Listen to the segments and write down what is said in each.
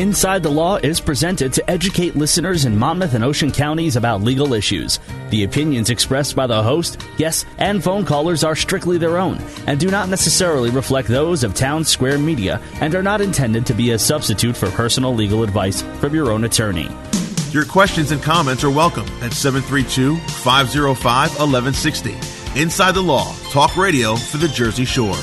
Inside the Law is presented to educate listeners in Monmouth and Ocean counties about legal issues. The opinions expressed by the host, guests, and phone callers are strictly their own and do not necessarily reflect those of Town Square Media and are not intended to be a substitute for personal legal advice from your own attorney. Your questions and comments are welcome at 732-505-1160. Inside the Law, talk radio for the Jersey Shore.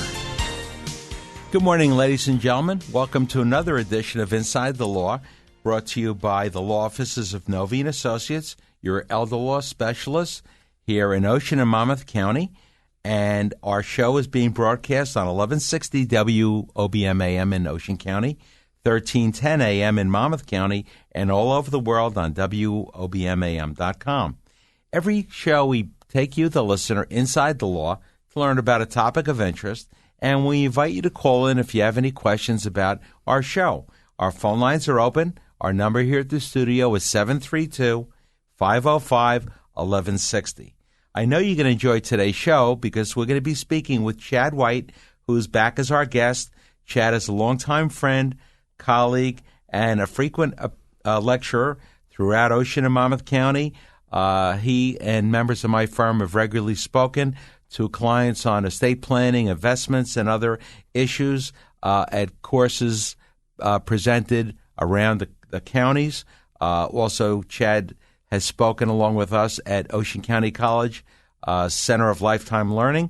Good morning, ladies and gentlemen. Welcome to another edition of Inside the Law, brought to you by the law offices of Novy & Associates, your elder law specialists here in Ocean and Monmouth County. And our show is being broadcast on 1160 WOBM AM in Ocean County, 1310 AM in Monmouth County, and all over the world on WOBMAM.com. Every show we take you, the listener, inside the law to learn about a topic of interest, and we invite you to call in if you have any questions about our show. Our phone lines are open. Our number here at the studio is 732-505-1160. I know you're going to enjoy today's show because we're going to be speaking with Chad White, who's back as our guest. Chad is a longtime friend, colleague, and a frequent lecturer throughout Ocean and Monmouth County. He and members of my firm have regularly spoken to clients on estate planning, investments, and other issues at courses presented around the counties. Also, Chad has spoken along with us at Ocean County College Center of Lifetime Learning.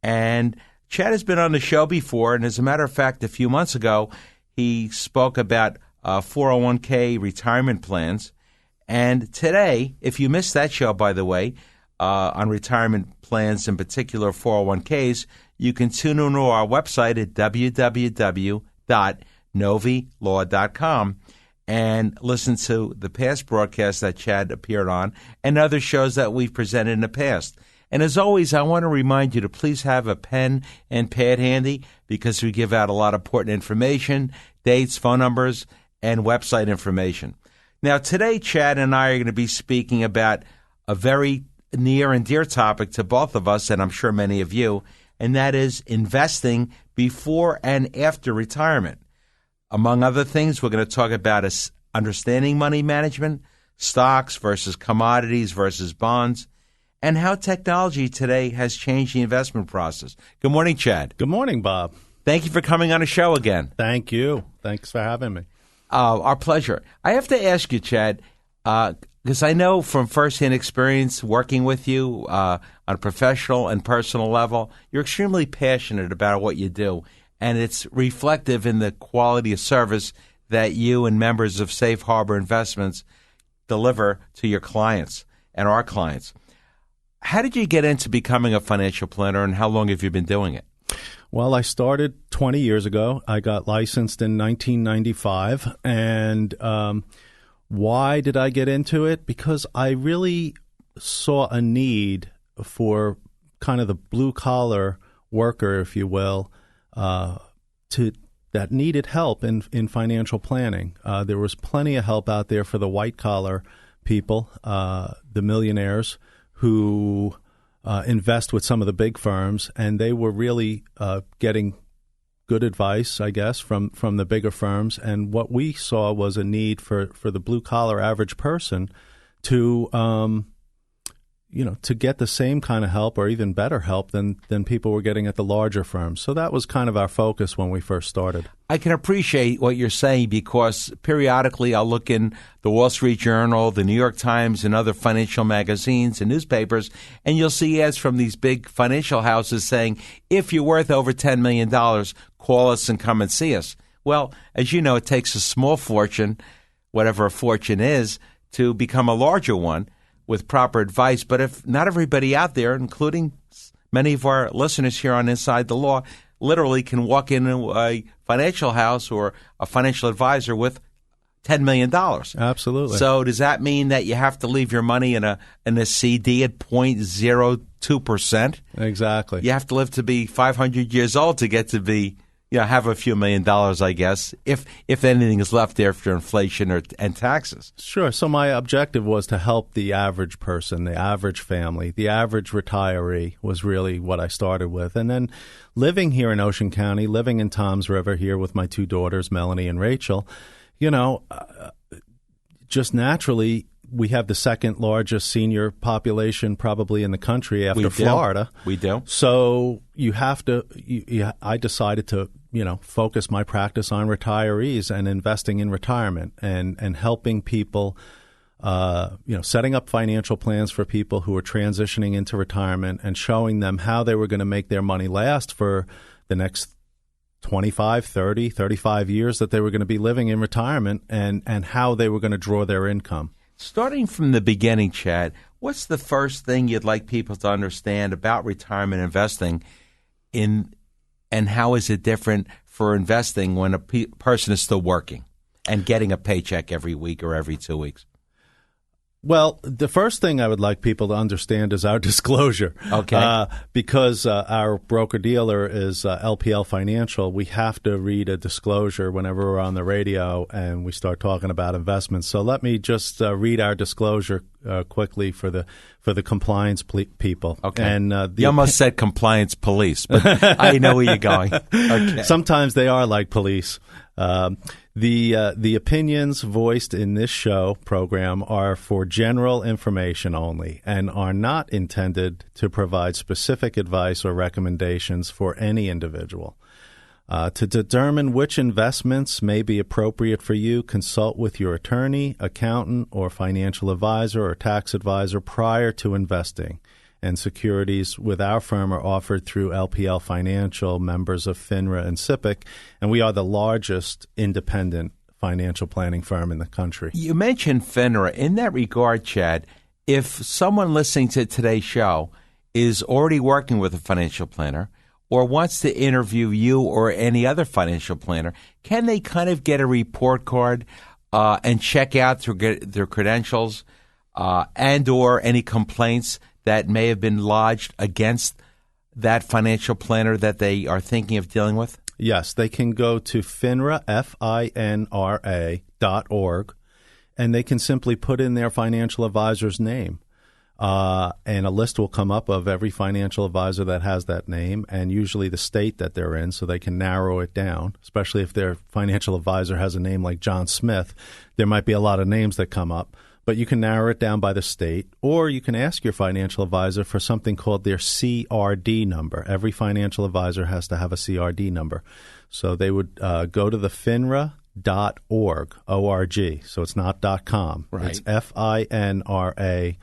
And Chad has been on the show before, and as a matter of fact, a few months ago, he spoke about 401k retirement plans. And today, if you missed that show, by the way, on retirement plans, in particular 401ks, you can tune into our website at www.novylaw.com and listen to the past broadcasts that Chad appeared on and other shows that we've presented in the past. And as always, I want to remind you to please have a pen and pad handy because we give out a lot of important information, dates, phone numbers, and website information. Now, today, Chad and I are going to be speaking about a very near and dear topic to both of us, and I'm sure many of you, and that is investing before and after retirement. Among other things, we're going to talk about understanding money management, stocks versus commodities versus bonds, and how technology today has changed the investment process. Good morning, Chad. Good morning, Bob. Thank you for coming on the show again. Thank you. Thanks for having me. Our pleasure. I have to ask you, Chad, because I know from firsthand experience working with you on a professional and personal level, you're extremely passionate about what you do, and it's reflective in the quality of service that you and members of Safe Harbor Investments deliver to your clients and our clients. How did you get into becoming a financial planner, and how long have you been doing it? Well, I started 20 years ago. I got licensed in 1995, and why did I get into it? Because I really saw a need for kind of the blue-collar worker, if you will, that needed help in financial planning. There was plenty of help out there for the white-collar people, the millionaires who invest with some of the big firms, and they were really getting good advice, I guess, from the bigger firms. And what we saw was a need for the blue-collar average person to, to get the same kind of help or even better help than people were getting at the larger firms. So that was kind of our focus when we first started. I can appreciate what you're saying because periodically I'll look in the Wall Street Journal, the New York Times, and other financial magazines and newspapers, and you'll see ads from these big financial houses saying, if you're worth over $10 million, call us and come and see us. Well, as you know, it takes a small fortune, whatever a fortune is, to become a larger one with proper advice. But if not everybody out there, including many of our listeners here on Inside the Law, literally can walk into a financial house or a financial advisor with $10 million. Absolutely. So does that mean that you have to leave your money in a CD at 0.02%? Exactly. You have to live to be 500 years old to get to be, have a few $1 million, I guess, if anything is left after inflation and taxes. Sure. So my objective was to help the average person, the average family, the average retiree was really what I started with. And then living here in Ocean County, living in Toms River here with my two daughters, Melanie and Rachel, Just naturally, we have the second largest senior population probably in the country after Florida. We do. So you have to. I decided to, focus my practice on retirees and investing in retirement and helping people. Setting up financial plans for people who are transitioning into retirement and showing them how they were going to make their money last for the next 25, 30, 35 years that they were going to be living in retirement and how they were going to draw their income. Starting from the beginning, Chad, what's the first thing you'd like people to understand about retirement investing and how is it different for investing when a person is still working and getting a paycheck every week or every 2 weeks? Well, the first thing I would like people to understand is our disclosure. Okay. Because our broker-dealer is LPL Financial, we have to read a disclosure whenever we're on the radio and we start talking about investments. So let me just read our disclosure quickly for the compliance people. Okay. And you almost said compliance police, but I know where you're going. Okay. Sometimes they are like police. The opinions voiced in this show program are for general information only and are not intended to provide specific advice or recommendations for any individual. To determine which investments may be appropriate for you, consult with your attorney, accountant, or financial advisor or tax advisor prior to investing. And securities with our firm are offered through LPL Financial, members of FINRA and SIPC, and we are the largest independent financial planning firm in the country. You mentioned FINRA. In that regard, Chad, if someone listening to today's show is already working with a financial planner or wants to interview you or any other financial planner, can they kind of get a report card and check out their credentials and or any complaints that may have been lodged against that financial planner that they are thinking of dealing with? Yes, they can go to FINRA, FINRA.org, and they can simply put in their financial advisor's name. And a list will come up of every financial advisor that has that name and usually the state that they're in, so they can narrow it down, especially if their financial advisor has a name like John Smith. There might be a lot of names that come up. But you can narrow it down by the state, or you can ask your financial advisor for something called their CRD number. Every financial advisor has to have a CRD number. So they would go to the FINRA.org, O-R-G. So it's not .com. Right. It's FINRA.org.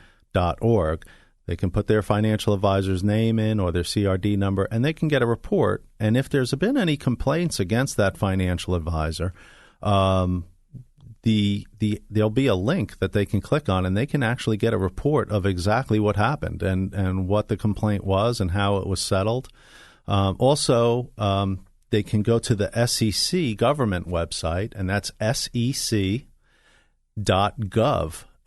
They can put their financial advisor's name in or their CRD number, and they can get a report. And if there's been any complaints against that financial advisor, there'll be a link that they can click on, and they can actually get a report of exactly what happened and what the complaint was and how it was settled. Also, they can go to the SEC government website, and that's sec.gov,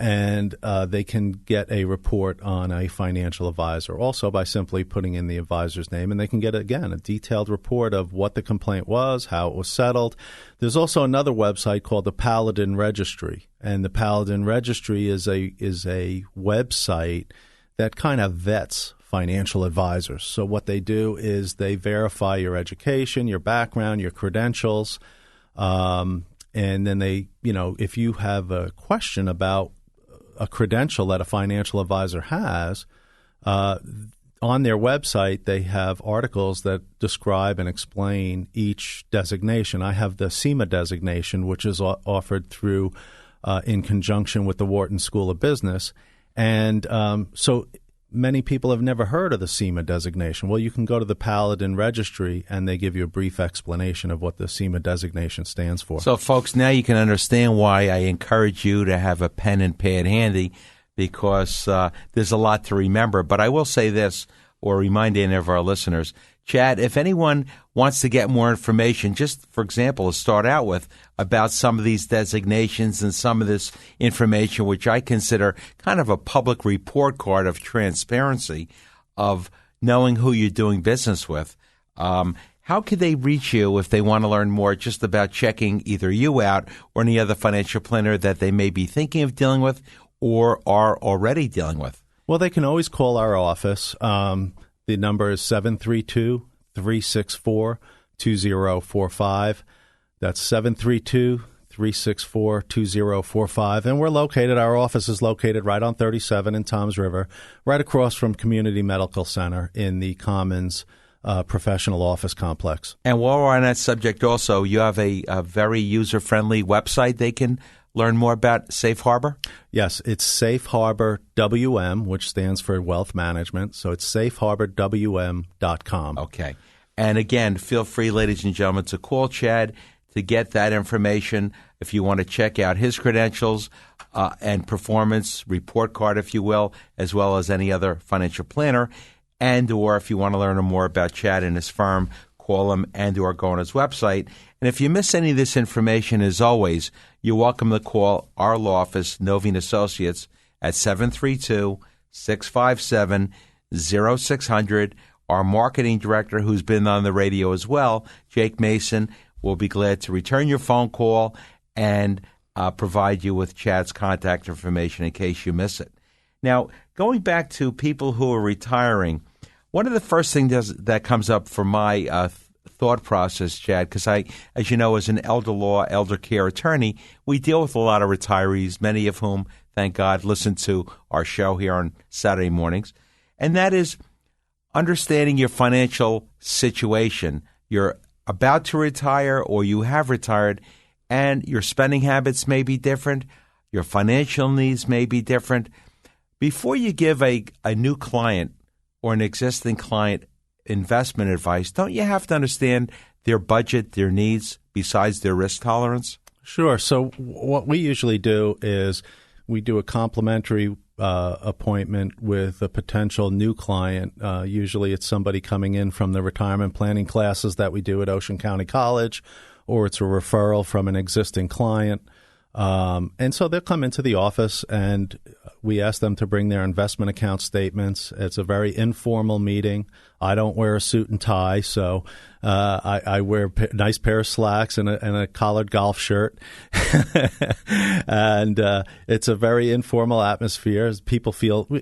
and they can get a report on a financial advisor also by simply putting in the advisor's name, and they can get, again, a detailed report of what the complaint was, how it was settled. There's also another website called the Paladin Registry, and the Paladin Registry is a website that kind of vets financial advisors. So what they do is they verify your education, your background, your credentials, and then they, if you have a question about a credential that a financial advisor has, on their website, they have articles that describe and explain each designation. I have the SEMA designation, which is offered through in conjunction with the Wharton School of Business. And so many people have never heard of the SEMA designation. Well, you can go to the Paladin Registry, and they give you a brief explanation of what the SEMA designation stands for. So, folks, now you can understand why I encourage you to have a pen and pad handy, because there's a lot to remember. But I will say this, or remind any of our listeners, Chad, if anyone wants to get more information, just, for example, to start out with, about some of these designations and some of this information, which I consider kind of a public report card of transparency, of knowing who you're doing business with, how could they reach you if they want to learn more just about checking either you out or any other financial planner that they may be thinking of dealing with or are already dealing with? Well, they can always call our office. The number is 732-364-2045. That's 732-364-2045. 888-364-2045. And our office is located right on 37 in Toms River, right across from Community Medical Center in the Commons professional office complex. And while we're on that subject also, you have a very user-friendly website they can learn more about Safe Harbor? Yes, it's Safe Harbor WM, which stands for Wealth Management. So it's safeharborwm.com. Okay. And again, feel free, ladies and gentlemen, to call Chad to get that information if you want to check out his credentials and performance report card, if you will, as well as any other financial planner. And or if you want to learn more about Chad and his firm, call him and or go on his website. And if you miss any of this information, as always, you're welcome to call our law office, Novy & Associates, at 732-657-0600. Our marketing director, who's been on the radio as well, Jake Mason, will be glad to return your phone call and provide you with Chad's contact information in case you miss it. Now, going back to people who are retiring, one of the first things that comes up for my thought process, Chad, because I, as you know, as an elder law, elder care attorney, we deal with a lot of retirees, many of whom, thank God, listen to our show here on Saturday mornings, and that is understanding your financial situation. You're about to retire or you have retired, and your spending habits may be different, your financial needs may be different. Before you give a new client or an existing client investment advice, don't you have to understand their budget, their needs, besides their risk tolerance? Sure. So what we usually do is we do a complimentary appointment with a potential new client. Usually it's somebody coming in from the retirement planning classes that we do at Ocean County College, or it's a referral from an existing client. And so they'll come into the office and we ask them to bring their investment account statements. It's a very informal meeting. I don't wear a suit and tie, so I wear a nice pair of slacks and a collared golf shirt. And it's a very informal atmosphere.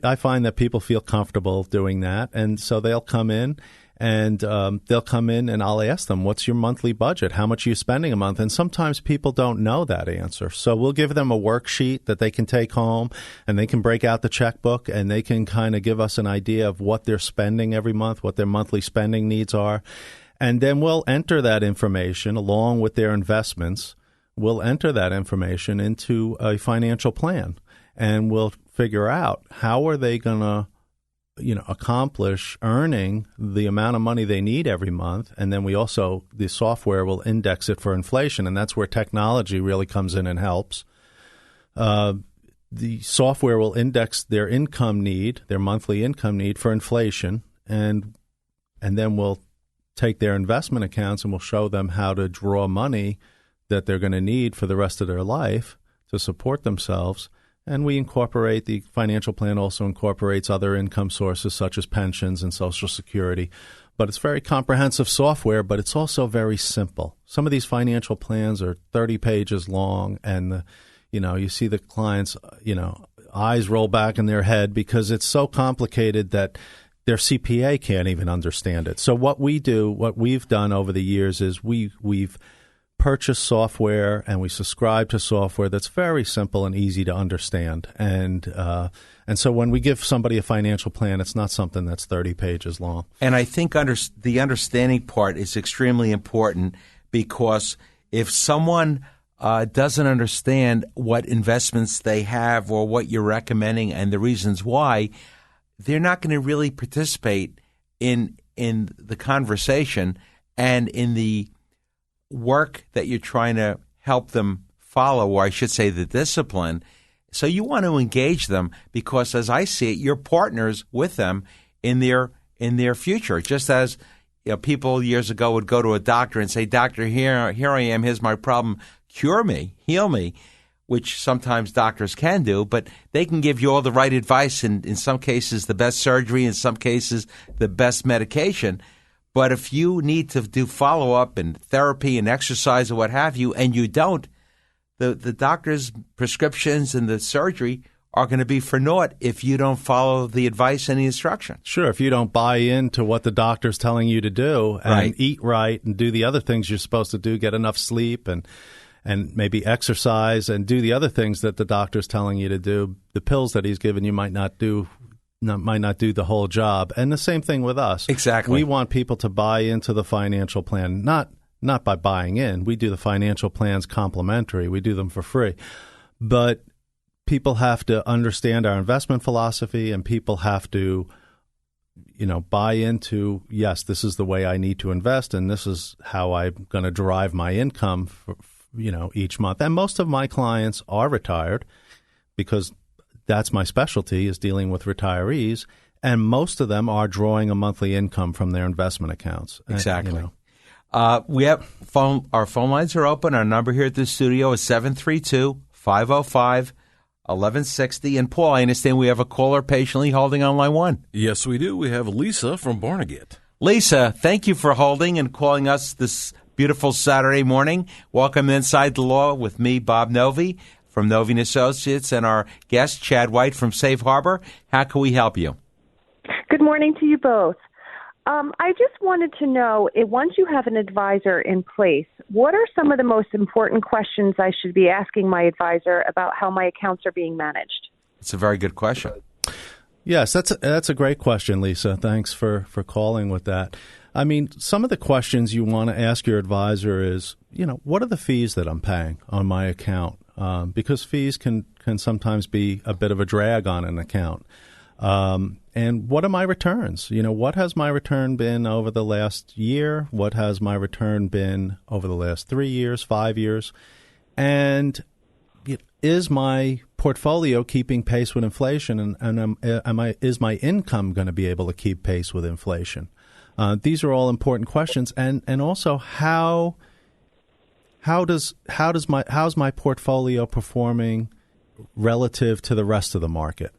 I find that people feel comfortable doing that. And so they'll come in. And they'll come in and I'll ask them, what's your monthly budget? How much are you spending a month? And sometimes people don't know that answer. So we'll give them a worksheet that they can take home and they can break out the checkbook and they can kind of give us an idea of what they're spending every month, what their monthly spending needs are. And then we'll enter that information along with their investments. We'll enter that information into a financial plan and we'll figure out how are they going to accomplish earning the amount of money they need every month. And then the software will index it for inflation. And that's where technology really comes in and helps. The software will index their income need, their monthly income need for inflation. And then we'll take their investment accounts and we'll show them how to draw money that they're going to need for the rest of their life to support themselves. And we incorporate, the financial plan also incorporates other income sources such as pensions and Social Security. But it's very comprehensive software, but it's also very simple. Some of these financial plans are 30 pages long, and you see the clients, eyes roll back in their head because it's so complicated that their CPA can't even understand it. So what we've done over the years is we've purchase software and we subscribe to software that's very simple and easy to understand. And so when we give somebody a financial plan, it's not something that's 30 pages long. And I think the understanding part is extremely important, because if someone doesn't understand what investments they have or what you're recommending and the reasons why, they're not going to really participate in the conversation and in the work that you're trying to help them follow, or I should say the discipline. So you want to engage them because, as I see it, you're partners with them in their future. Just as people years ago would go to a doctor and say, "Doctor, here I am. Here's my problem. Cure me, heal me," which sometimes doctors can do, but they can give you all the right advice, and in some cases the best surgery, in some cases the best medication. But if you need to do follow-up and therapy and exercise or what have you, and you don't, the doctor's prescriptions and the surgery are going to be for naught if you don't follow the advice and the instruction. Sure, if you don't buy into what the doctor's telling you to do and eat right and do the other things you're supposed to do, get enough sleep and and maybe exercise and do the other things that the doctor's telling you to do. The pills that he's giving you might not do the whole job. And the same thing with us. Exactly. We want people to buy into the financial plan, not by buying in. We do the financial plans complimentary. We do them for free. But people have to understand our investment philosophy, and people have to, buy into, yes, this is the way I need to invest, and this is how I'm going to derive my income for, each month. And most of my clients are retired because that's my specialty, is dealing with retirees, and most of them are drawing a monthly income from their investment accounts. Exactly. We have our phone lines are open. Our number here at the studio is 732-505-1160. And Paul, I understand we have a caller patiently holding on line one. Yes, we do. We have Lisa from Barnegat. Lisa, thank you for holding and calling us this beautiful Saturday morning. Welcome Inside the Law with me, Bob Novy from Novy & Associates, and our guest, Chad White from Safe Harbor. How can we help you? Good morning to you both. I just wanted to know, once you have an advisor in place, what are some of the most important questions I should be asking my advisor about how my accounts are being managed? It's a very good question. Yes, that's a great question, Lisa. Thanks for calling with that. I mean, some of the questions you want to ask your advisor is, what are the fees that I'm paying on my account? Because fees can sometimes be a bit of a drag on an account. And what are my returns? What has my return been over the last year? What has my return been over the last 3 years, 5 years? And is my portfolio keeping pace with inflation? And is my income going to be able to keep pace with inflation? These are all important questions. And also, how's my portfolio performing relative to the rest of the market?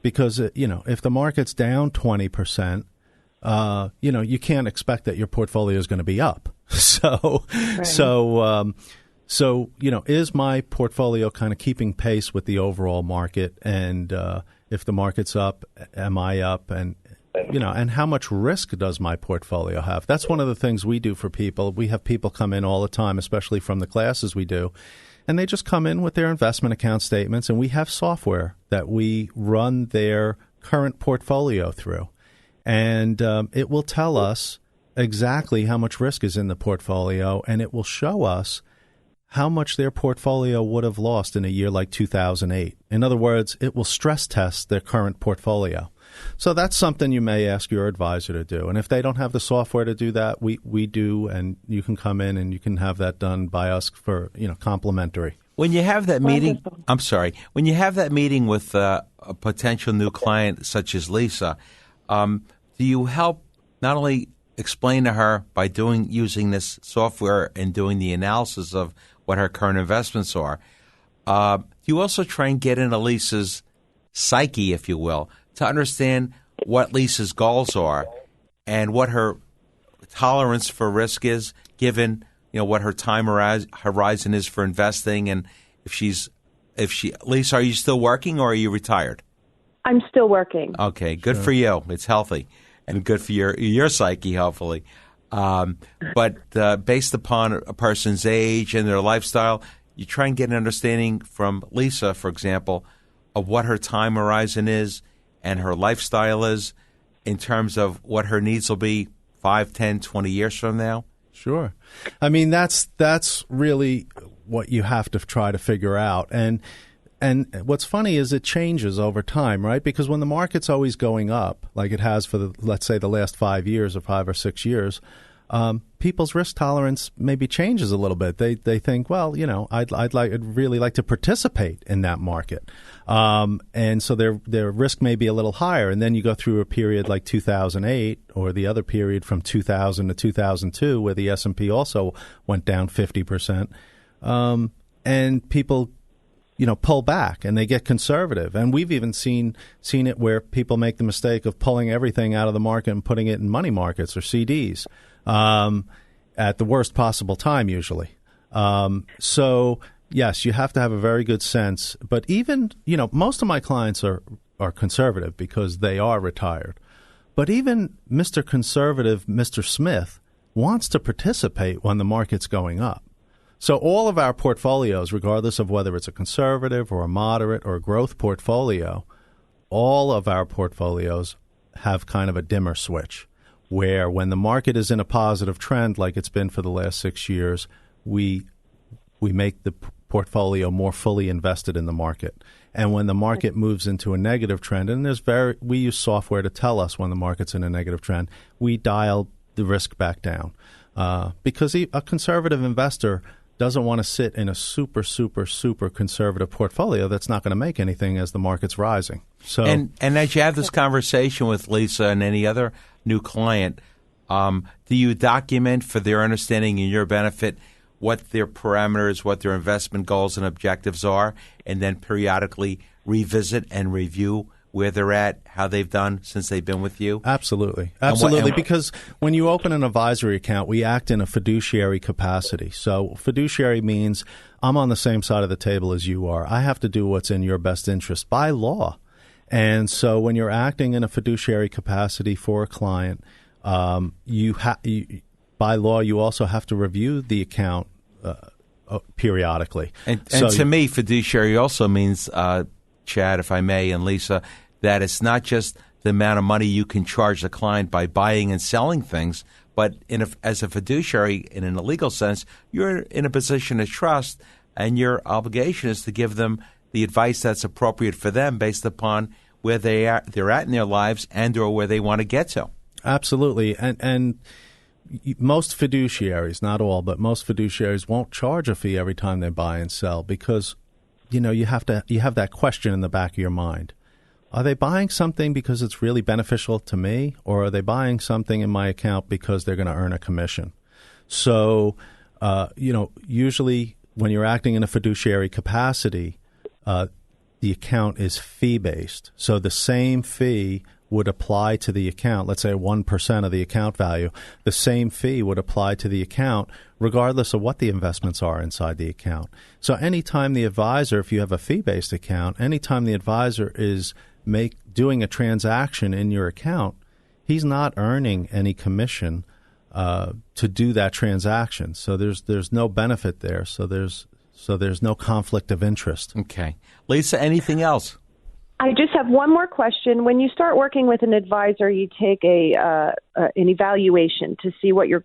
Because, if the market's down 20%, you can't expect that your portfolio is going to be up. So, is my portfolio kind of keeping pace with the overall market? And if the market's up, am I up? And how much risk does my portfolio have? That's one of the things we do for people. We have people come in all the time, especially from the classes we do. And they just come in with their investment account statements, and we have software that we run their current portfolio through. And it will tell us exactly how much risk is in the portfolio, and it will show us how much their portfolio would have lost in a year like 2008. In other words, it will stress test their current portfolio. So that's something you may ask your advisor to do. And if they don't have the software to do that, we do, and you can come in and you can have that done by us for, complimentary. When you have that meeting, when you have that meeting with a potential new client such as Lisa, do you help not only explain to her by using this software and doing the analysis of what her current investments are, do you also try and get into Lisa's psyche, if you will, to understand what Lisa's goals are and what her tolerance for risk is, given what her time horizon is for investing, and Lisa, are you still working or are you retired? I'm still working. Okay, good for you. It's healthy and good for your psyche, hopefully. But based upon a person's age and their lifestyle, you try and get an understanding from Lisa, for example, of what her time horizon is and her lifestyle is in terms of what her needs will be 5, 10, 20 years from now? Sure. I mean, that's really what you have to try to figure out. And what's funny is it changes over time, right? Because when the market's always going up, like it has for, let's say, the last 5 years or 5 or 6 years, people's risk tolerance maybe changes a little bit. They think, well, I'd really like to participate in that market, and so their risk may be a little higher. And then you go through a period like 2008, or the other period from 2000 to 2002, where the S&P also went down 50%, and people pull back and they get conservative. And we've even seen it where people make the mistake of pulling everything out of the market and putting it in money markets or CDs. At the worst possible time, usually. So, yes, you have to have a very good sense. But even, most of my clients are conservative because they are retired. But even Mr. Conservative, Mr. Smith, wants to participate when the market's going up. So all of our portfolios, regardless of whether it's a conservative or a moderate or a growth portfolio, all of our portfolios have kind of a dimmer switch where when the market is in a positive trend like it's been for the last 6 years, we make the portfolio more fully invested in the market. And when the market moves into a negative trend, and we use software to tell us when the market's in a negative trend, we dial the risk back down. Because a conservative investor doesn't want to sit in a super, super, super conservative portfolio that's not going to make anything as the market's rising. So, and as you have this conversation with Lisa and any other new client, do you document for their understanding and your benefit what their parameters, what their investment goals and objectives are, and then periodically revisit and review where they're at, how they've done since they've been with you? Absolutely. And Because when you open an advisory account, we act in a fiduciary capacity. So fiduciary means I'm on the same side of the table as you are. I have to do what's in your best interest by law. And so when you're acting in a fiduciary capacity for a client, by law, you also have to review the account periodically. And to me, fiduciary also means, Chad, if I may, and Lisa, that it's not just the amount of money you can charge the client by buying and selling things, but as a fiduciary, in a legal sense, you're in a position of trust, and your obligation is to give them the advice that's appropriate for them based upon where they're at in their lives and or where they want to get to. Absolutely. And most fiduciaries, not all, but most fiduciaries won't charge a fee every time they buy and sell because, you have that question in the back of your mind. Are they buying something because it's really beneficial to me, or are they buying something in my account because they're going to earn a commission? So, usually when you're acting in a fiduciary capacity, the account is fee-based. So the same fee would apply to the account, let's say 1% of the account value, the same fee would apply to the account regardless of what the investments are inside the account. So anytime the advisor, if you have a fee-based account, anytime the advisor is doing a transaction in your account, he's not earning any commission to do that transaction. So there's no benefit there. So there's no conflict of interest. Okay. Lisa, anything else? I just have one more question. When you start working with an advisor, you take an evaluation to see what your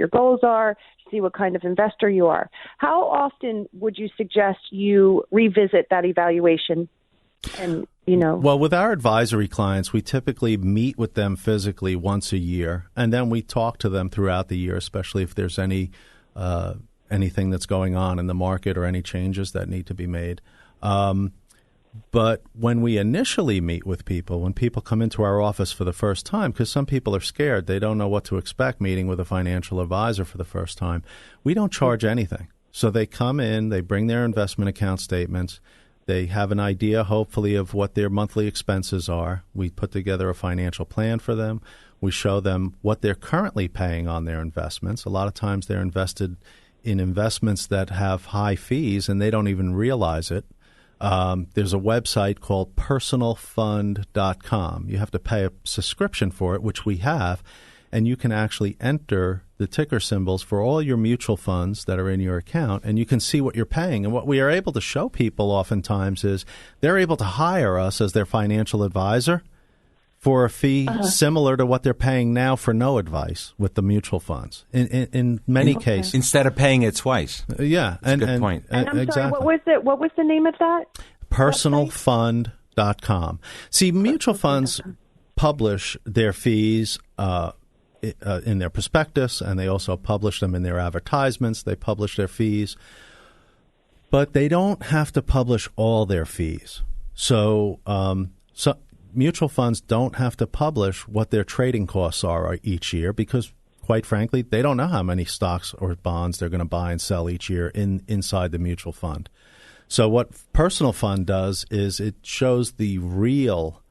goals are, see what kind of investor you are. How often would you suggest you revisit that evaluation? And Well, with our advisory clients, we typically meet with them physically once a year, and then we talk to them throughout the year, especially if there's anything that's going on in the market or any changes that need to be made. But when we initially meet with people, when people come into our office for the first time, because some people are scared, they don't know what to expect meeting with a financial advisor for the first time, we don't charge anything. So they come in, they bring their investment account statements, they have an idea, hopefully, of what their monthly expenses are. We put together a financial plan for them. We show them what they're currently paying on their investments. A lot of times they're invested in investments that have high fees, and they don't even realize it. There's a website called personalfund.com. You have to pay a subscription for it, which we have, and you can actually enter the ticker symbols for all your mutual funds that are in your account, and you can see what you're paying. And what we are able to show people oftentimes is they're able to hire us as their financial advisor for a fee similar to what they're paying now for no advice with the mutual funds in many cases. Instead of paying it twice. Yeah. That's a good point. And I'm exactly. sorry, what was the name of that? Personalfund.com. See, mutual funds publish their fees in their prospectus, and they also publish them in their advertisements. They publish their fees. But they don't have to publish all their fees. So mutual funds don't have to publish what their trading costs are each year because, quite frankly, they don't know how many stocks or bonds they're going to buy and sell each year inside the mutual fund. So what Personal Fund does is it shows the real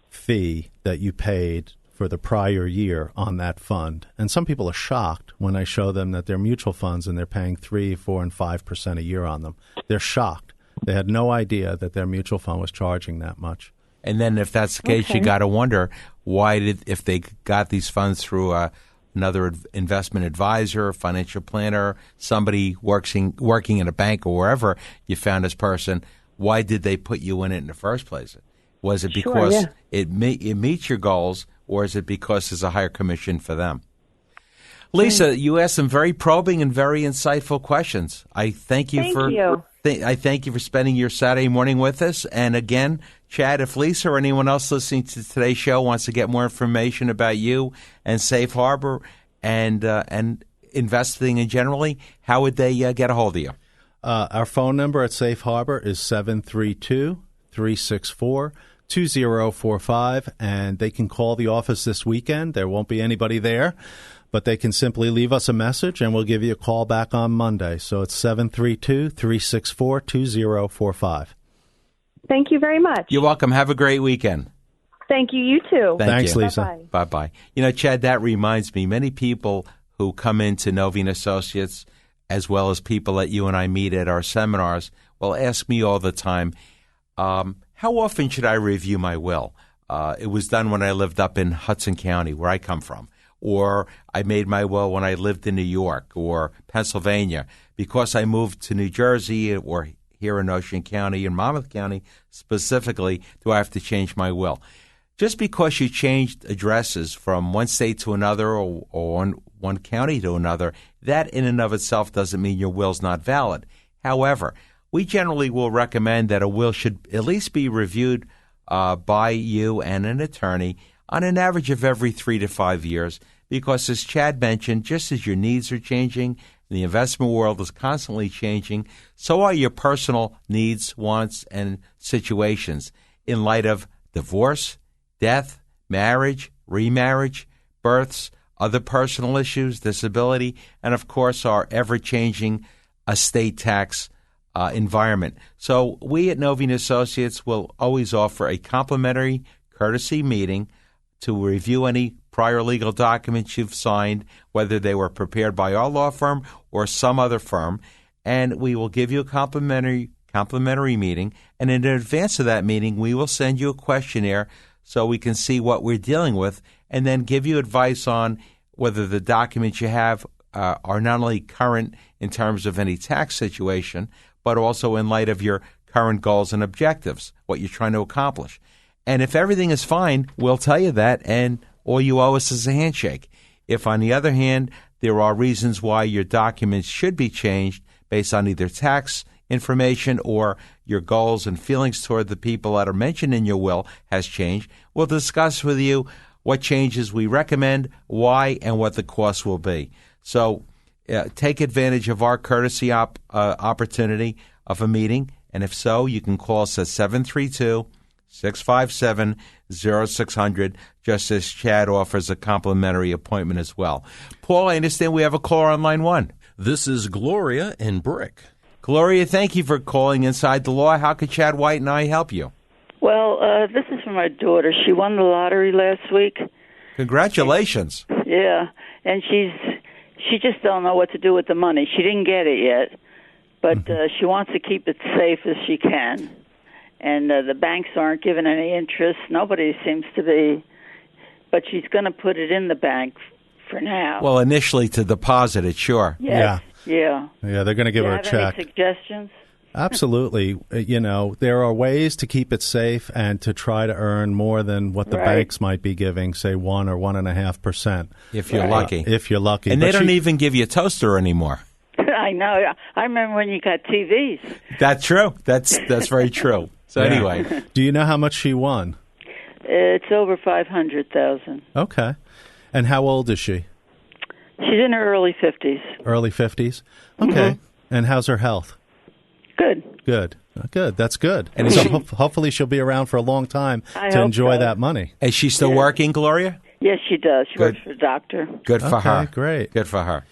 fee that you paid for the prior year on that fund. And some people are shocked when I show them that they're mutual funds and they're paying 3%, 4%, and 5% a year on them. They're shocked. They had no idea that their mutual fund was charging that much. And then if that's the case, you got to wonder if they got these funds through a another investment advisor, financial planner, somebody working in a bank or wherever you found this person, why did they put you in it in the first place? Was it because it meets your goals, or is it because there's a higher commission for them? Lisa, you asked some very probing and very insightful questions. I thank you I thank you for spending your Saturday morning with us. And again, Chad, if Lisa or anyone else listening to today's show wants to get more information about you and Safe Harbor and investing in generally, how would they get a hold of you? Our phone number at Safe Harbor is 732-364-2045, and they can call the office this weekend. There won't be anybody there, but they can simply leave us a message, and we'll give you a call back on Monday. So it's 732-364-2045. Thank you very much. You're welcome. Have a great weekend. Thank you. You too. Thanks, you. Lisa. Bye-bye. You know, Chad, that reminds me, many people who come into Novy & Associates, as well as people that you and I meet at our seminars, will ask me all the time, how often should I review my will? It was done when I lived up in Hudson County, where I come from. Or I made my will when I lived in New York or Pennsylvania. Because I moved to New Jersey or here in Ocean County and Monmouth County specifically, do I have to change my will? Just because you changed addresses from one state to another or one county to another, that in and of itself doesn't mean your will's not valid. However, we generally will recommend that a will should at least be reviewed by you and an attorney on an average of every 3 to 5 years, because as Chad mentioned, just as your needs are changing, the investment world is constantly changing, so are your personal needs, wants, and situations in light of divorce, death, marriage, remarriage, births, other personal issues, disability, and of course our ever-changing estate tax environment. So we at Novy & Associates will always offer a complimentary courtesy meeting to review any prior legal documents you've signed, whether they were prepared by our law firm or some other firm, and we will give you a complimentary meeting. And in advance of that meeting, we will send you a questionnaire so we can see what we're dealing with, and then give you advice on whether the documents you have are not only current in terms of any tax situation, but also in light of your current goals and objectives, what you're trying to accomplish. And if everything is fine, we'll tell you that, and all you owe us is a handshake. If, on the other hand, there are reasons why your documents should be changed based on either tax information or your goals and feelings toward the people that are mentioned in your will has changed, we'll discuss with you what changes we recommend, why, and what the cost will be. So take advantage of our courtesy opportunity of a meeting, and if so, you can call us at 732-657-0600, just as Chad offers a complimentary appointment as well. Paul, I understand we have a caller on line one. This is Gloria in Brick. Gloria, thank you for calling Inside the Law. How could Chad White and I help you? Well, this is for my daughter. She won the lottery last week. Congratulations. Yeah, and she just don't know what to do with the money. She didn't get it yet, but she wants to keep it safe as she can. And the banks aren't giving any interest. Nobody seems to be. But she's going to put it in the bank for now. Well, initially to deposit it, sure. Yes. Yeah. Yeah, they're going to give her a check. Any suggestions? Absolutely. You know, there are ways to keep it safe and to try to earn more than what the banks might be giving, say 1 or 1.5%. If you're lucky. If you're lucky. And they don't even give you a toaster anymore. I know. I remember when you got TVs. That's true. That's very true. So anyway. Do you know how much she won? It's over $500,000. Okay. And how old is she? She's in her early 50s. Early 50s? Okay. Mm-hmm. And how's her health? Good. Good. That's good. And so hopefully she'll be around for a long time to enjoy that money. Is she still working, Gloria? Yes, she does. She works for a doctor. Good for her. Great. Good for her.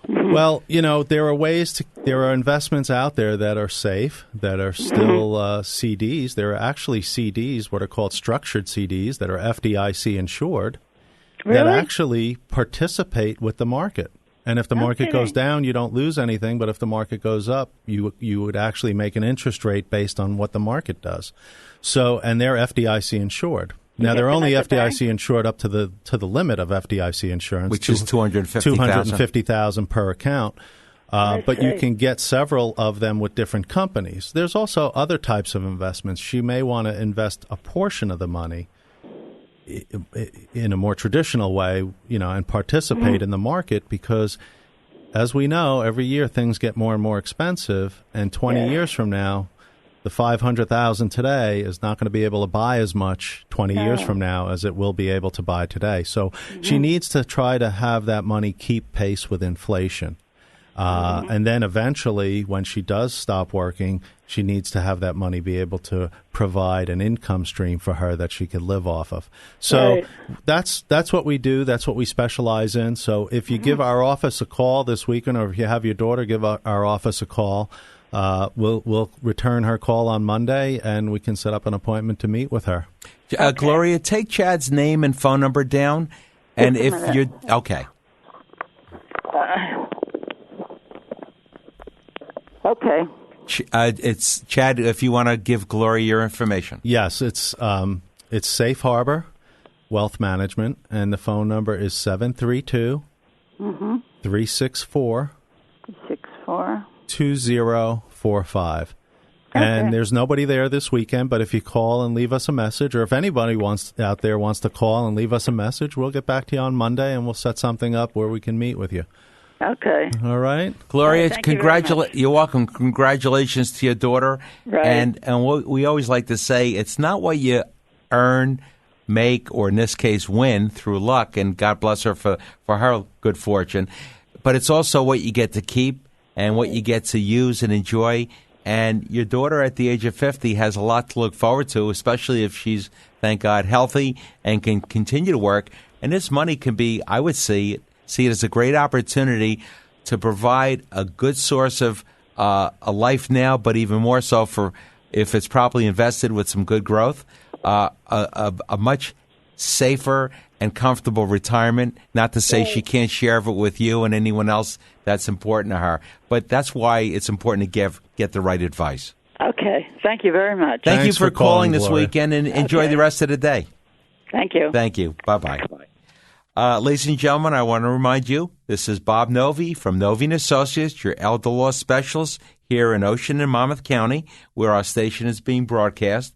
Well, you know, there are investments out there that are safe, that are still CDs. There are actually CDs, what are called structured CDs, that are FDIC insured, that actually participate with the market. And if the market goes down, you don't lose anything. But if the market goes up, you would actually make an interest rate based on what the market does. So, and they're FDIC insured. Now they're only at the bank? FDIC insured up to the limit of FDIC insurance, which is $250,000 per account. But you can get several of them with different companies. There's also other types of investments. She may want to invest a portion of the money in a more traditional way, and participate in the market because, as we know, every year things get more and more expensive, and 20 years from now, the $500,000 today is not going to be able to buy as much 20 years from now as it will be able to buy today. So she needs to try to have that money keep pace with inflation. And then eventually, when she does stop working, she needs to have that money be able to provide an income stream for her that she can live off of. So that's what we do. That's what we specialize in. So if you give our office a call this weekend, or if you have your daughter give our office a call, we'll return her call on Monday, and we can set up an appointment to meet with her. Gloria, take Chad's name and phone number down, and if you're okay. Okay. It's Chad. If you want to give Gloria your information, yes, it's Safe Harbor Wealth Management, and the phone number is 732-364 2045. And there's nobody there this weekend, but if you call and leave us a message, or if anybody out there wants to call and leave us a message, we'll get back to you on Monday, and we'll set something up where we can meet with you. Okay. All right. Gloria, you're welcome. Congratulations to your daughter. Right. And what we always like to say, it's not what you earn, make, or in this case, win through luck, and God bless her for her good fortune, but it's also what you get to keep and what you get to use and enjoy. And your daughter at the age of 50 has a lot to look forward to, especially if she's, thank God, healthy and can continue to work. And this money can be, I would see it as a great opportunity to provide a good source of a life now, but even more so for if it's properly invested with some good growth, a much safer and comfortable retirement. Not to say she can't share it with you and anyone else that's important to her, but that's why it's important to get the right advice. Okay. Thank you very much. Thank you for calling this Gloria. weekend, and enjoy the rest of the day. Thank you. Thank you. Bye-bye. Ladies and gentlemen, I want to remind you, this is Bob Novy from Novy & Associates, your elder law specialist here in Ocean and Monmouth County, where our station is being broadcast.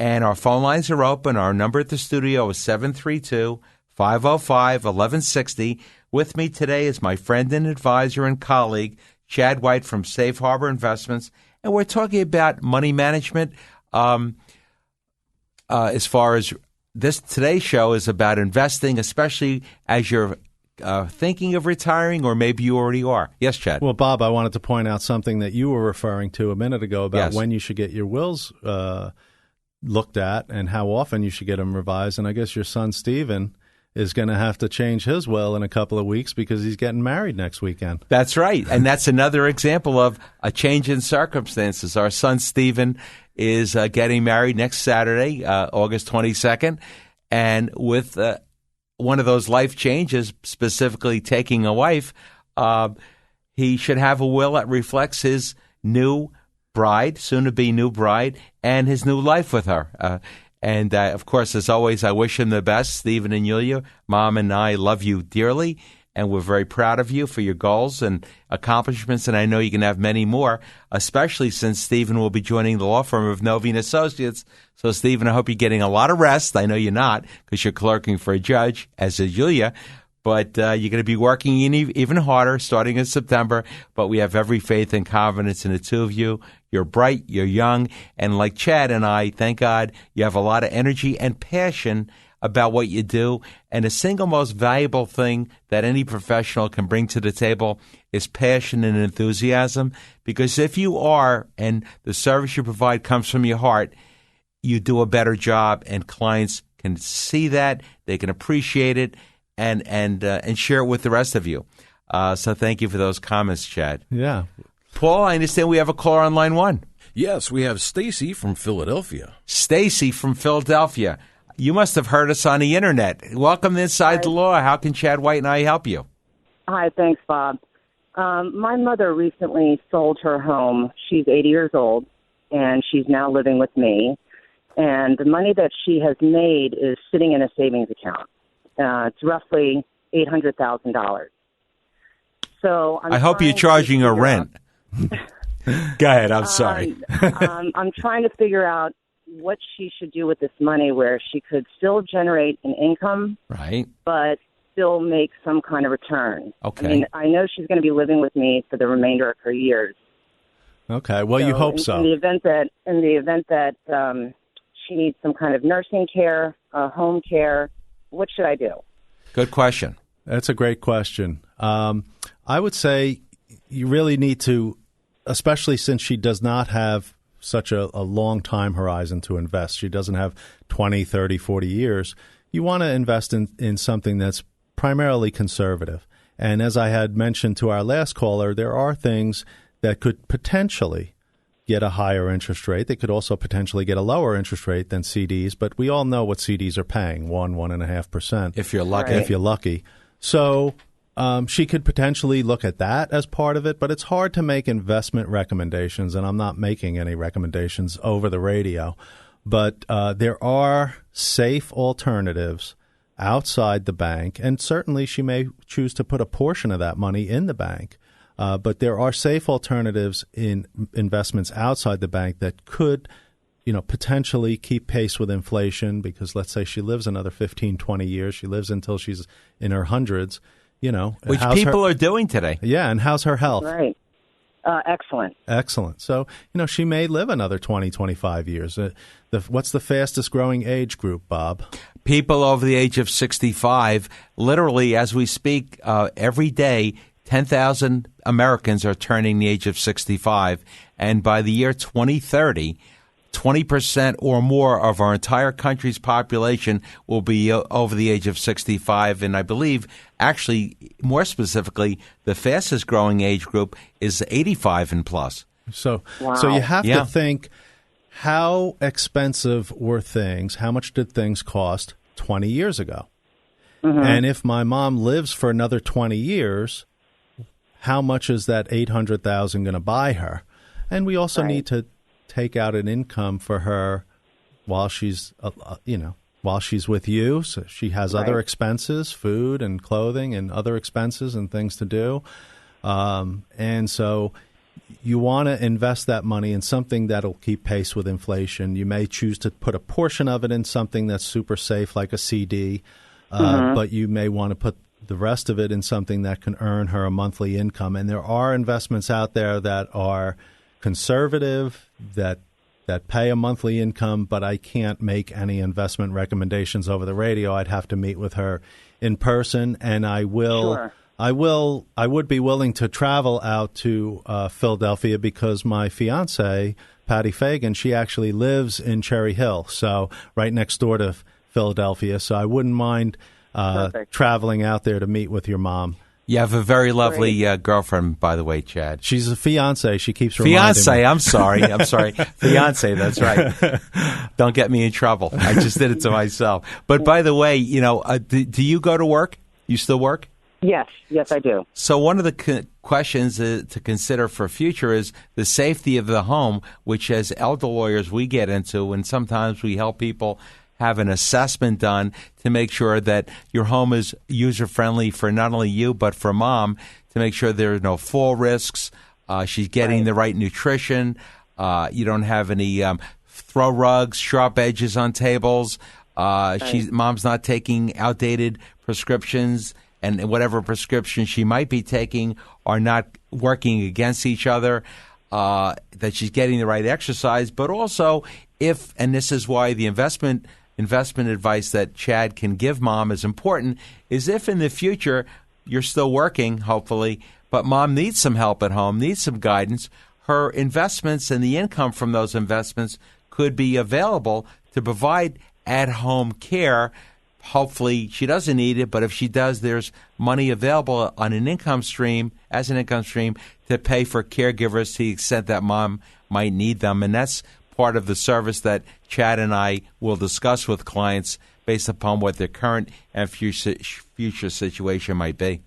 And our phone lines are open. Our number at the studio is 732-505-1160. With me today is my friend and advisor and colleague, Chad White from Safe Harbor Investments. And we're talking about money management as far as today's show is about investing, especially as you're thinking of retiring, or maybe you already are. Yes, Chad. Well, Bob, I wanted to point out something that you were referring to a minute ago about when you should get your wills looked at and how often you should get them revised. And I guess your son, Stephen, is going to have to change his will in a couple of weeks because he's getting married next weekend. That's right. And that's another example of a change in circumstances. Our son, Stephen, is getting married next Saturday, August 22nd. And with one of those life changes, specifically taking a wife, he should have a will that reflects his new bride, soon-to-be new bride, and his new life with her. And, of course, as always, I wish him the best. Stephen and Yulia, Mom and I love you dearly, and we're very proud of you for your goals and accomplishments, and I know you can have many more, especially since Stephen will be joining the law firm of Novy & Associates. So, Stephen, I hope you're getting a lot of rest. I know you're not, because you're clerking for a judge, as is Yulia. But you're going to be working even harder starting in September. But we have every faith and confidence in the two of you. You're bright, you're young, and like Chad and I, thank God, you have a lot of energy and passion about what you do. And the single most valuable thing that any professional can bring to the table is passion and enthusiasm. Because if you are, and the service you provide comes from your heart, you do a better job, and clients can see that, they can appreciate it, and share it with the rest of you. So thank you for those comments, Chad. Yeah. Paul, I understand we have a caller on line one. Yes, we have Stacy from Philadelphia. Stacy from Philadelphia. You must have heard us on the Internet. Welcome to Inside the Law. How can Chad White and I help you? Hi, thanks, Bob. My mother recently sold her home. She's 80 years old, and she's now living with me. and the money that she has made is sitting in a savings account. It's roughly $800,000. So I hope you're charging her rent. Go ahead. I'm sorry. I'm trying to figure out what she should do with this money where she could still generate an income, right, but still make some kind of return. Okay. I mean, I know she's going to be living with me for the remainder of her years. Okay. Well, you hope so. In the event that she needs some kind of nursing care, home care, what should I do? Good question. That's a great question. I would say you really need to, especially since she does not have such a long time horizon to invest. She doesn't have 20, 30, 40 years. You want to invest in something that's primarily conservative. And as I had mentioned to our last caller, there are things that could potentially get a higher interest rate. They could also potentially get a lower interest rate than CDs, but we all know what CDs are paying, 1.5%. If you're lucky. If you're lucky. So she could potentially look at that as part of it, but it's hard to make investment recommendations, and I'm not making any recommendations over the radio. But there are safe alternatives outside the bank, and certainly she may choose to put a portion of that money in the bank. But there are safe alternatives in investments outside the bank that could, potentially keep pace with inflation, because let's say she lives another 15, 20 years. She lives until she's in her hundreds, Which people are doing today. Yeah, and how's her health? Right. Excellent. Excellent. So, she may live another 20, 25 years. What's the fastest growing age group, Bob? People over the age of 65. Literally, as we speak, every day, 10,000 Americans are turning the age of 65. And by the year 2030, 20% or more of our entire country's population will be over the age of 65. And I believe, actually, more specifically, the fastest growing age group is 85 and plus. So, wow. So you have to think, how expensive were things? How much did things cost 20 years ago? Mm-hmm. And if my mom lives for another 20 years, how much is that $800,000 going to buy her? And we also need to take out an income for her while she's, while she's with you. So she has other expenses, food and clothing and other expenses and things to do. And so you want to invest that money in something that'll keep pace with inflation. You may choose to put a portion of it in something that's super safe, like a CD, but you may want to put the rest of it in something that can earn her a monthly income. And there are investments out there that are conservative, that pay a monthly income, but I can't make any investment recommendations over the radio. I'd have to meet with her in person, and I would be willing to travel out to Philadelphia, because my fiance, Patty Fagan, she actually lives in Cherry Hill, so right next door to Philadelphia. So I wouldn't mind traveling out there to meet with your mom. You have a very lovely girlfriend, by the way, Chad. She's a fiance. She keeps reminding me. Fiance, I'm sorry. Fiance, that's right. Don't get me in trouble. I just did it to myself. But by the way, do you go to work? You still work? Yes, I do. So one of the questions to consider for future is the safety of the home, which as elder lawyers we get into, and sometimes we help people have an assessment done to make sure that your home is user-friendly for not only you but for mom, to make sure there are no fall risks, she's getting the right nutrition, you don't have any throw rugs, sharp edges on tables, mom's not taking outdated prescriptions, and whatever prescriptions she might be taking are not working against each other, that she's getting the right exercise, but also if, and this is why the investment advice that Chad can give mom is important, is if in the future you're still working, hopefully, but mom needs some help at home, needs some guidance, her investments and the income from those investments could be available to provide at-home care. Hopefully she doesn't need it, but if she does, there's money available on an income stream, to pay for caregivers to the extent that mom might need them. And that's part of the service that Chad and I will discuss with clients based upon what their current and future situation might be.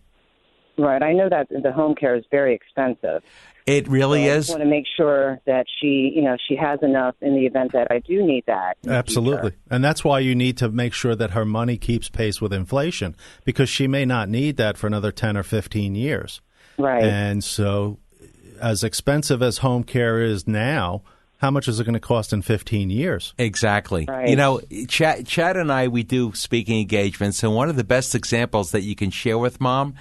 Right. I know that the home care is very expensive. It really So I is. just want to make sure that she has enough in the event that I do need that. in the Absolutely. future. And that's why you need to make sure that her money keeps pace with inflation, because she may not need that for another 10 or 15 years. Right. And so, as expensive as home care is now, how much is it going to cost in 15 years? Exactly. Right. You know, Chad and I, we do speaking engagements, and one of the best examples that you can share with Mom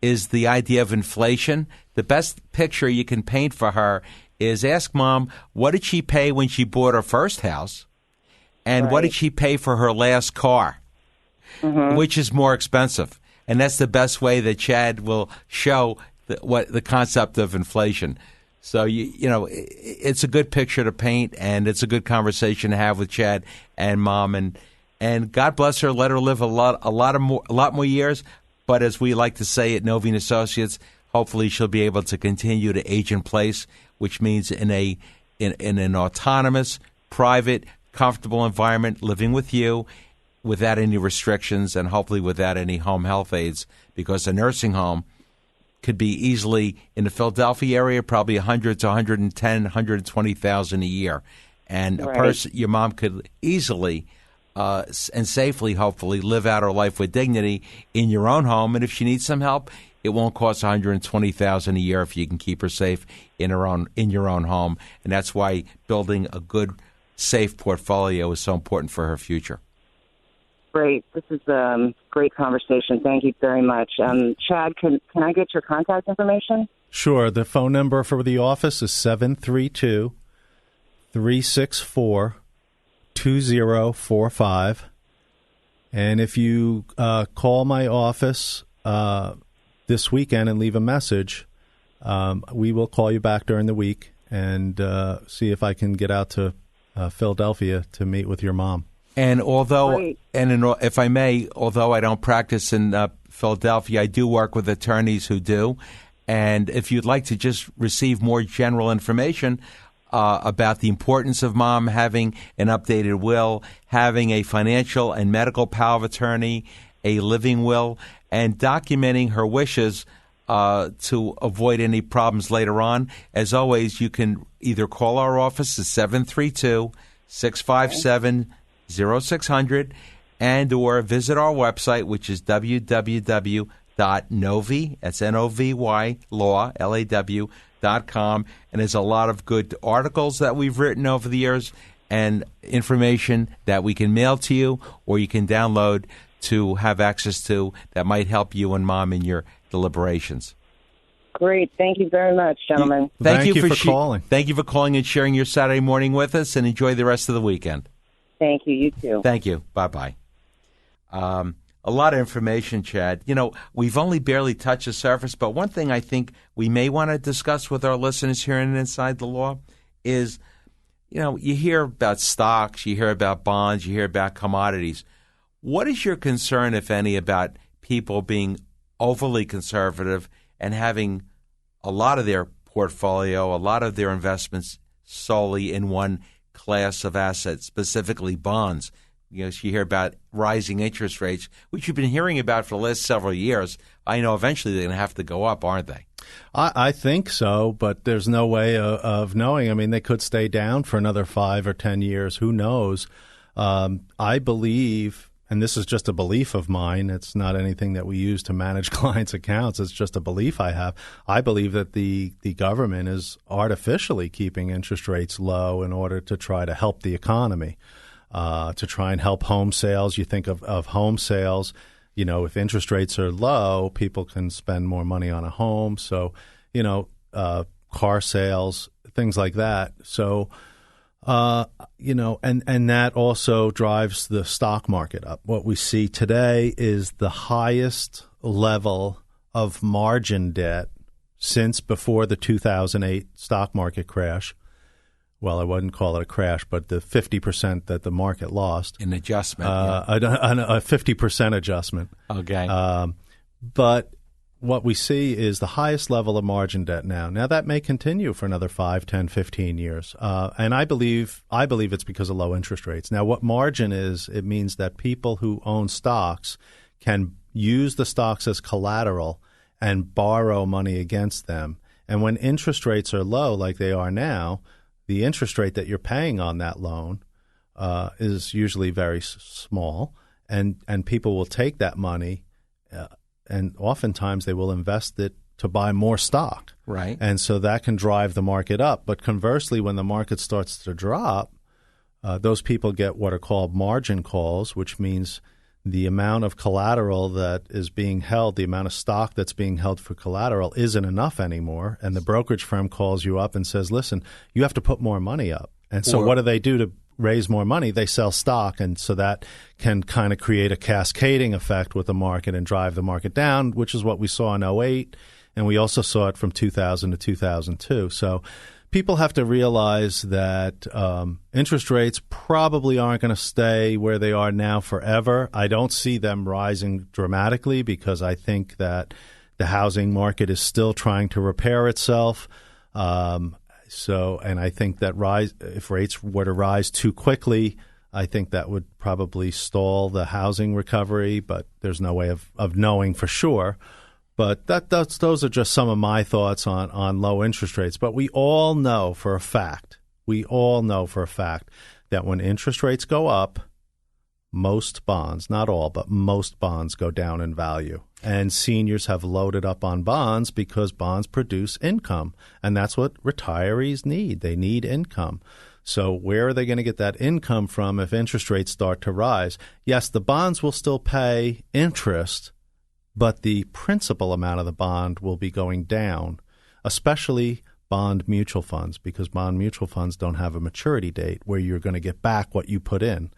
is the idea of inflation. The best picture you can paint for her is ask Mom, what did she pay when she bought her first house? And what did she pay for her last car? Which is more expensive? And that's the best way that Chad will show what the concept of inflation. So, you know, it's a good picture to paint, and it's a good conversation to have with Chad and Mom. And God bless her, let her live a lot more years. But as we like to say at Novy & Associates, hopefully she'll be able to continue to age in place, which means in an autonomous, private, comfortable environment, living with you without any restrictions and hopefully without any home health aides, because a nursing home could be easily in the Philadelphia area, probably 100 to 110, 120,000 a year. And a person, your mom could easily and safely, hopefully, live out her life with dignity in your own home. And if she needs some help, it won't cost $120,000 a year if you can keep her safe in your own home. And that's why building a good, safe portfolio is so important for her future. Great. This is a great conversation. Thank you very much. Chad, can I get your contact information? Sure. The phone number for the office is 732-364-2045. And if you call my office this weekend and leave a message, we will call you back during the week and see if I can get out to Philadelphia to meet with your mom. And if I may, although I don't practice in Philadelphia, I do work with attorneys who do. And if you'd like to just receive more general information about the importance of Mom having an updated will, having a financial and medical power of attorney, a living will, and documenting her wishes to avoid any problems later on, as always, you can either call our office at 732-657-0600 and or visit our website, which is www.novy, that's N-O-V-Y, law, L-A-W.com. And there's a lot of good articles that we've written over the years and information that we can mail to you or you can download to have access to that might help you and Mom in your deliberations. Great. Thank you very much, gentlemen. Thank you for calling. Thank you for calling and sharing your Saturday morning with us, and enjoy the rest of the weekend. Thank you. You too. Thank you. Bye-bye. A lot of information, Chad. You know, we've only barely touched the surface, but one thing I think we may want to discuss with our listeners here in Inside the Law is, you know, you hear about stocks, you hear about bonds, you hear about commodities. What is your concern, if any, about people being overly conservative and having a lot of their portfolio, a lot of their investments solely in one class of assets, specifically bonds? You know, you hear about rising interest rates, which you've been hearing about for the last several years. I know eventually they're going to have to go up, aren't they? I think so, but there's no way of knowing. I mean, they could stay down for another 5 or 10 years. Who knows? I believe, and this is just a belief of mine, it's not anything that we use to manage clients' accounts. It's just a belief I have. I believe that the government is artificially keeping interest rates low in order to try to help the economy. To try and help home sales. You think of home sales, you know, if interest rates are low, people can spend more money on a home. So, you know, car sales, things like that. So, you know, and that also drives the stock market up. What we see today is the highest level of margin debt since before the 2008 stock market crash. Well, I wouldn't call it a crash, but the 50% that the market lost. An adjustment. A 50% adjustment. Okay. But what we see is the highest level of margin debt now. Now, that may continue for another 5, 10, 15 years. And I believe it's because of low interest rates. Now, what margin is, it means that people who own stocks can use the stocks as collateral and borrow money against them. And when interest rates are low, like they are now, the interest rate that you're paying on that loan is usually very small, and people will take that money, and oftentimes they will invest it to buy more stock. Right. And so that can drive the market up. But conversely, when the market starts to drop, those people get what are called margin calls, which means the amount of collateral that is being held, the amount of stock that's being held for collateral isn't enough anymore. And the brokerage firm calls you up and says, listen, you have to put more money up. And so what do they do to raise more money? They sell stock. And so that can kind of create a cascading effect with the market and drive the market down, which is what we saw in 2008. And we also saw it from 2000 to 2002. So people have to realize that interest rates probably aren't going to stay where they are now forever. I don't see them rising dramatically because I think that the housing market is still trying to repair itself. And I think that if rates were to rise too quickly, I think that would probably stall the housing recovery, but there's no way of knowing for sure. But those are just some of my thoughts on low interest rates. But we all know for a fact that when interest rates go up, most bonds, not all, but most bonds go down in value. And seniors have loaded up on bonds because bonds produce income. And that's what retirees need. They need income. So where are they going to get that income from if interest rates start to rise? Yes, the bonds will still pay interest, but the principal amount of the bond will be going down, especially bond mutual funds, because bond mutual funds don't have a maturity date where you're going to get back what you put in.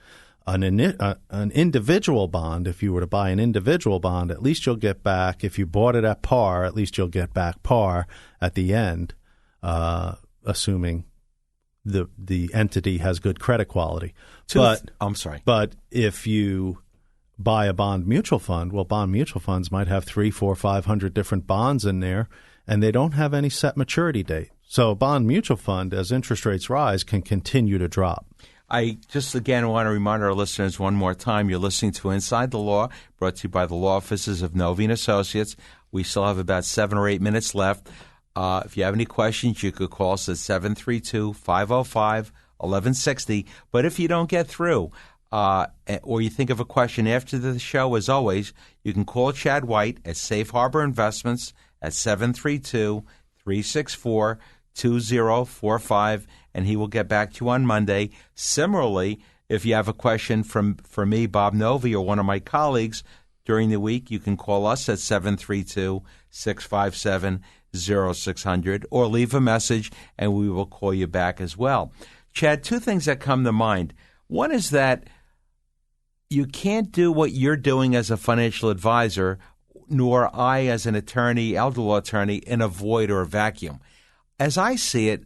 An individual bond, if you were to buy an individual bond, at least you'll get back. If you bought it at par, at least you'll get back par at the end, assuming the entity has good credit quality. But if you buy a bond mutual fund, well, bond mutual funds might have 300, 400, 500 different bonds in there, and they don't have any set maturity date. So a bond mutual fund, as interest rates rise, can continue to drop. I just, again, want to remind our listeners one more time, you're listening to Inside the Law, brought to you by the law offices of Novy & Associates. We still have about 7 or 8 minutes left. If you have any questions, you could call us at 732-505-1160. But if you don't get through, or you think of a question after the show, as always, you can call Chad White at Safe Harbor Investments at 732-364-2045, and he will get back to you on Monday. Similarly, if you have a question for me, Bob Novy, or one of my colleagues during the week, you can call us at 732-657-0600 or leave a message, and we will call you back as well. Chad, 2 things that come to mind. One is that you can't do what you're doing as a financial advisor, nor I as an attorney, elder law attorney, in a void or a vacuum. As I see it,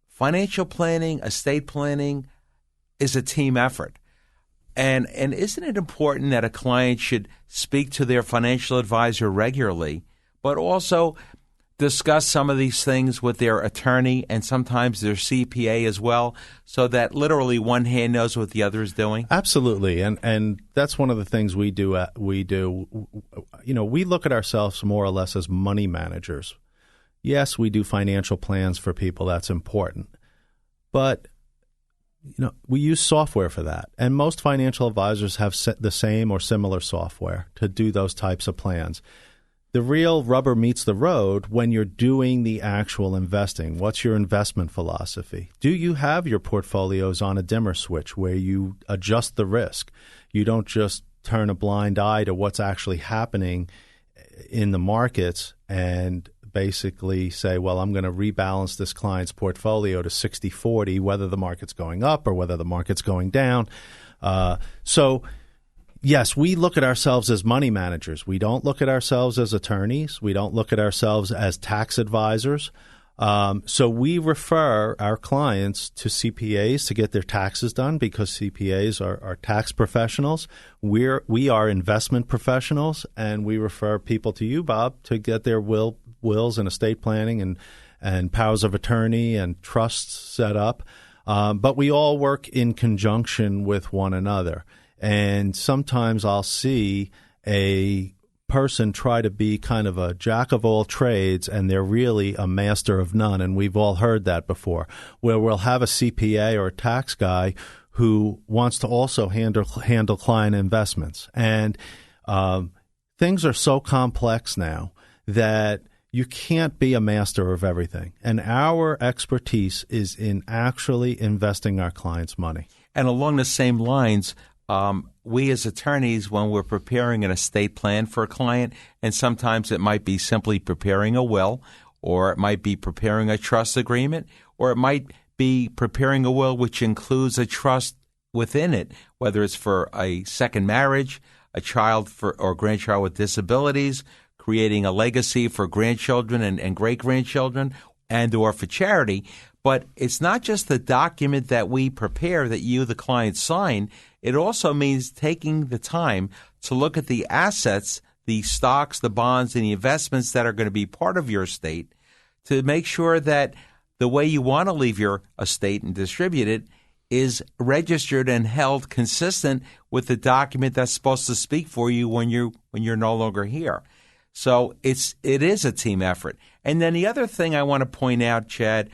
financial planning, estate planning is a team effort. And isn't it important that a client should speak to their financial advisor regularly, but also discuss some of these things with their attorney and sometimes their CPA as well, so that literally one hand knows what the other is doing? Absolutely, and that's one of the things we do. We look at ourselves more or less as money managers. Yes, we do financial plans for people. That's important, but we use software for that, and most financial advisors have the same or similar software to do those types of plans. The real rubber meets the road when you're doing the actual investing. What's your investment philosophy? Do you have your portfolios on a dimmer switch where you adjust the risk? You don't just turn a blind eye to what's actually happening in the markets and basically say, well, I'm going to rebalance this client's portfolio to 60-40, whether the market's going up or whether the market's going down. Yes, we look at ourselves as money managers. We don't look at ourselves as attorneys. We don't look at ourselves as tax advisors. So we refer our clients to CPAs to get their taxes done, because CPAs are tax professionals. We are investment professionals, and we refer people to you, Bob, to get their wills and estate planning and powers of attorney and trusts set up. But we all work in conjunction with one another. And sometimes I'll see a person try to be kind of a jack of all trades and they're really a master of none. And we've all heard that before, where we'll have a CPA or a tax guy who wants to also handle client investments. And things are so complex now that you can't be a master of everything. And our expertise is in actually investing our clients' money. And along the same lines, we as attorneys, when we're preparing an estate plan for a client, and sometimes it might be simply preparing a will, or it might be preparing a trust agreement, or it might be preparing a will which includes a trust within it, whether it's for a second marriage, a child or grandchild with disabilities, creating a legacy for grandchildren and great-grandchildren, and or for charity. But it's not just the document that we prepare that you, the client, sign. It also means taking the time to look at the assets, the stocks, the bonds, and the investments that are going to be part of your estate to make sure that the way you want to leave your estate and distribute it is registered and held consistent with the document that's supposed to speak for you when you're no longer here. So it is a team effort. And then the other thing I want to point out, Chad,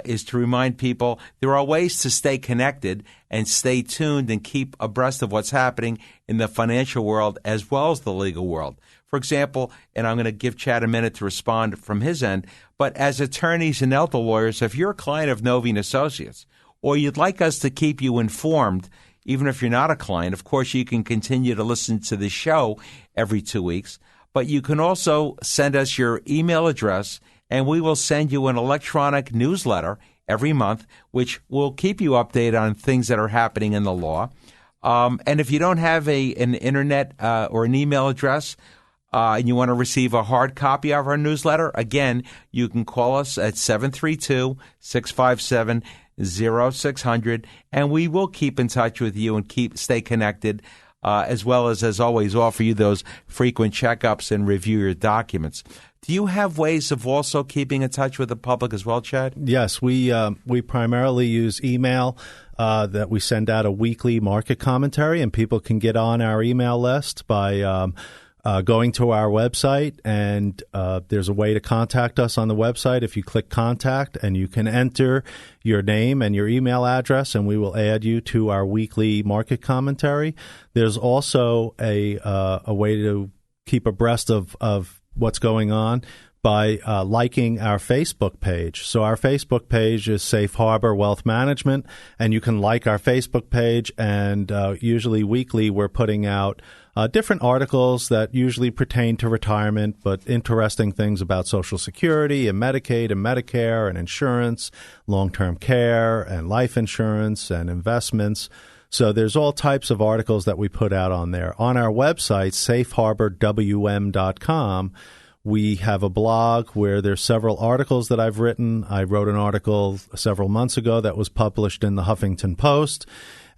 is to remind people there are ways to stay connected and stay tuned and keep abreast of what's happening in the financial world as well as the legal world. For example, and I'm going to give Chad a minute to respond from his end, but as attorneys and elder lawyers, if you're a client of Novy & Associates, or you'd like us to keep you informed, even if you're not a client, of course you can continue to listen to the show every 2 weeks, but you can also send us your email address, and we will send you an electronic newsletter every month, which will keep you updated on things that are happening in the law. And if you don't have an internet or an email address, and you want to receive a hard copy of our newsletter, again, you can call us at 732-657-0600, and we will keep in touch with you and stay connected, as well as always, offer you those frequent checkups and review your documents. Do you have ways of also keeping in touch with the public as well, Chad? Yes, we primarily use email that we send out a weekly market commentary, and people can get on our email list by going to our website, and there's a way to contact us on the website. If you click contact, and you can enter your name and your email address, and we will add you to our weekly market commentary. There's also a way to keep abreast of what's going on by liking our Facebook page. So our Facebook page is Safe Harbor Wealth Management, and you can like our Facebook page, and usually weekly we're putting out different articles that usually pertain to retirement, but interesting things about Social Security and Medicaid and Medicare and insurance, long-term care and life insurance and investments. So there's all types of articles that we put out on there. On our website, safeharborwm.com, we have a blog where there's several articles that I've written. I wrote an article several months ago that was published in the Huffington Post,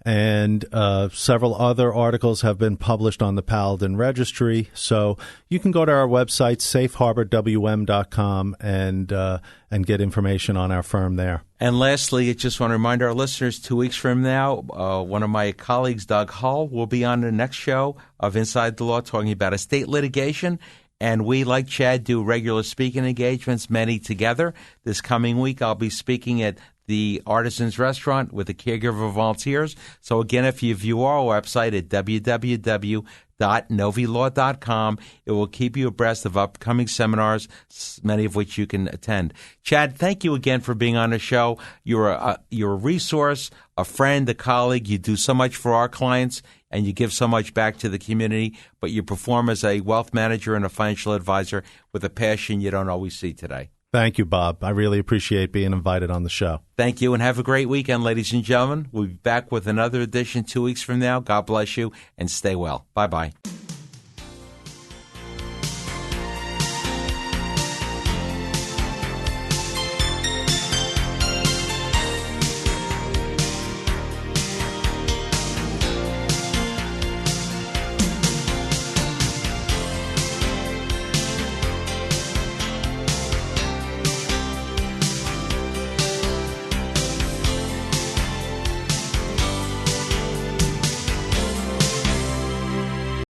and several other articles have been published on the Paladin Registry. So you can go to our website, safeharborwm.com, and get information on our firm there. And lastly, I just want to remind our listeners, 2 weeks from now, one of my colleagues, Doug Hull, will be on the next show of Inside the Law talking about estate litigation. And we, like Chad, do regular speaking engagements, many together. This coming week, I'll be speaking at the Artisans Restaurant with the Caregiver Volunteers. So again, if you view our website at www.novylaw.com, it will keep you abreast of upcoming seminars, many of which you can attend. Chad, thank you again for being on the show. You're a resource, a friend, a colleague. You do so much for our clients, and you give so much back to the community, but you perform as a wealth manager and a financial advisor with a passion you don't always see today. Thank you, Bob. I really appreciate being invited on the show. Thank you, and have a great weekend, ladies and gentlemen. We'll be back with another edition 2 weeks from now. God bless you, and stay well. Bye-bye.